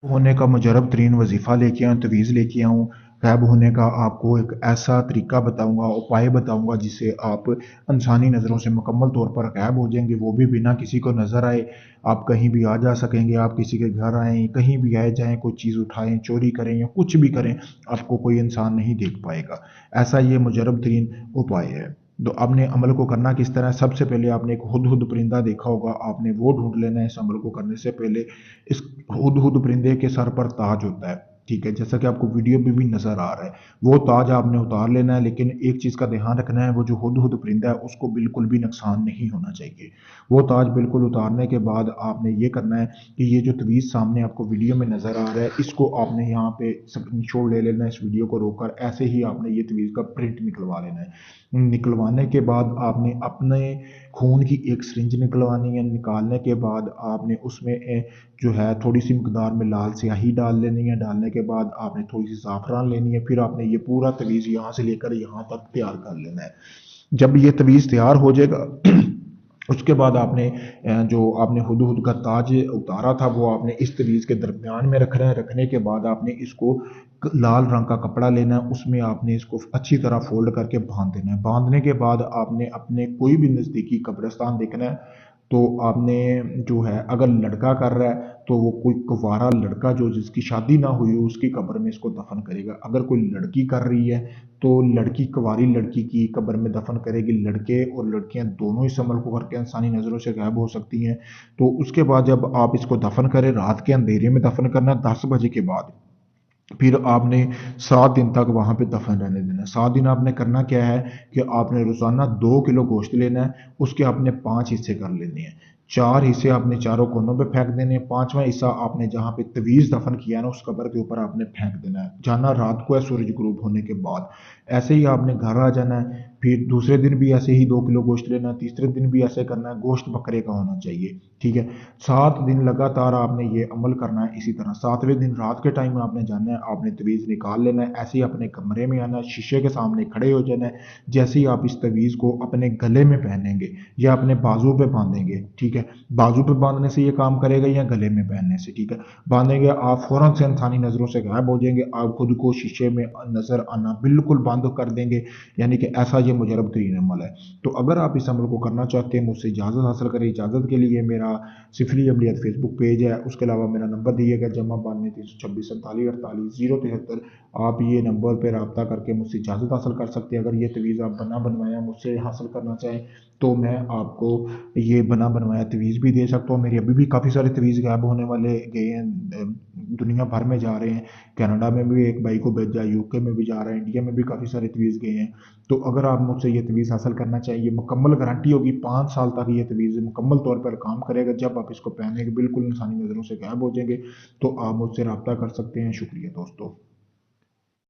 होने का मुजरब तरीन वजीफ़ा लेके आऊँ, तवीज़ लेके आऊँ। गायब होने का आपको एक ऐसा तरीका बताऊँगा, उपाय बताऊँगा जिससे आप इंसानी नज़रों से मुकम्मल तौर पर गायब हो जाएँगे, वो भी बिना किसी को नज़र आए। आप कहीं भी आ जा सकेंगे, आप किसी के घर आएँ, कहीं भी आए जाएँ, कोई चीज़ उठाएँ, चोरी करें या कुछ भी करें, आपको कोई इंसान नहीं देख पाएगा। ऐसा ये मुजरब तरीन उपाय है। तो आपने अमल को करना किस तरह है? सबसे पहले आपने एक हुदहुद परिंदा देखा होगा, आपने वो ढूँढ लेना है इस अमल को करने से पहले। इस हुदहुद परिंदे के सर पर ताज होता है, ठीक है, जैसा कि आपको वीडियो में भी नजर आ रहा है। वो ताज आपने उतार लेना है, लेकिन एक चीज का ध्यान रखना है, वो जो हुदहुद परिंदा है उसको बिल्कुल भी नुकसान नहीं होना चाहिए। वो ताज बिल्कुल उतारने के बाद आपने ये करना है कि ये जो तवीज सामने आपको वीडियो में नजर आ रहा है, इसको आपने यहाँ पे स्क्रीनशॉट ले लेना है, इस वीडियो को रोककर ऐसे ही आपने ये तवीज का प्रिंट निकलवा लेना है। निकलवाने के बाद आपने अपने खून की एक सिरिंज निकलवानी है। निकालने के बाद आपने उसमें जो है थोड़ी सी मकदार में लाल स्याही डाल लेनी है। डालने के बाद आपने थोड़ी सी ज़ाफ़रान लेनी है। फिर आपने ये पूरा तवीज़ यहाँ से लेकर यहाँ तक तैयार कर लेना है। जब ये तवीज़ तैयार हो जाएगा उसके बाद आपने जो आपने हुदहुद का ताज उतारा था वो आपने इस तवीज़ के दरमियान में रखना है। रखने के बाद आपने इसको लाल रंग का कपड़ा लेना है, उसमें आपने इसको अच्छी तरह फोल्ड करके बांध देना है। बांधने के बाद आपने अपने कोई भी नज़दीकी कब्रिस्तान देखना है। तो आपने जो है, अगर लड़का कर रहा है तो वो कोई कुंवारा लड़का जो जिसकी शादी ना हुई हो उसकी कब्र में इसको दफन करेगा। अगर कोई लड़की कर रही है तो लड़की कुंवारी लड़की की कब्र में दफन करेगी। लड़के और लड़कियां दोनों इस अमल को करके इंसानी नज़रों से गायब हो सकती हैं। तो उसके बाद जब आप इसको दफन करें, रात के अंधेरे में दफन करना, 10 बजे के बाद। फिर आपने 7 दिन तक वहां पे दफन रहने देना है। 7 दिन आपने करना क्या है कि आपने रोजाना 2 किलो गोश्त लेना है, उसके आपने 5 हिस्से कर लेने हैं। 4 हिस्से आपने चारों कोनों पे फेंक देने हैं। 5वां हिस्सा आपने जहाँ पे तवीज दफन किया है ना, उस कब्र के ऊपर आपने फेंक देना है। जाना रात को है, सूरज गुरूब होने के बाद। ऐसे ही आपने घर आ जाना है। फिर दूसरे दिन भी ऐसे ही 2 किलो गोश्त लेना है, तीसरे दिन भी ऐसे करना है। गोश्त बकरे का होना चाहिए, ठीक है। 7 दिन लगातार आपने ये अमल करना है इसी तरह। 7वें दिन रात के टाइम आपने जाना है, आपने तवीज़ निकाल लेना है, ऐसे ही अपने कमरे में आना है, शीशे के सामने खड़े हो जाना है। जैसे ही आप इस तवीज़ को अपने गले में पहनेंगे या अपने बाजू पे बांधेंगे, ठीक है, बाजू पे बांधने से ये काम करेगा या गले में पहनने से, ठीक है, बांधेंगे, आप फौरन से इंसानी नज़रों से गायब हो जाएंगे। आप खुद को शीशे में नज़र आना बिल्कुल बंद कर देंगे। यानी कि ऐसा ये मुजरब तरीन अमल है। तो अगर आप इस अमल को करना चाहते हैं, मुझसे इजाज़त हासिल करें। इजाज़त के लिए मेरा सिफली अमलियत फेसबुक पेज है, उसके अलावा मेरा नंबर दिया गया जमा 92 326 47 48 073। आप ये नंबर पर रब्ता करके मुझसे इजाज़त हासिल कर सकते हैं। अगर ये तवीज़ आप बना बनवाया मुझसे हासिल करना चाहें तो मैं आपको ये बना बनवाया तवीज़ भी दे सकता हूँ। मेरी अभी भी काफ़ी सारे तवीज़ गायब होने वाले गए हैं, दुनिया भर में जा रहे हैं। कनाडा में भी एक भाई को भेजा, यूके में भी जा रहा है, इंडिया में भी काफ़ी सारे तवीज़ गए हैं। तो अगर आप मुझसे ये तवीज़ हासिल करना चाहिए, मुकम्मल गारंटी होगी, 5 साल तक ये तवीज़ मुकम्मल तौर पर काम करेगा। जब आप इसको पहनेंगे बिल्कुल इंसानी नज़रों से गायब हो जाएंगे। तो आप मुझसे रब्ता कर सकते हैं। शुक्रिया दोस्तों।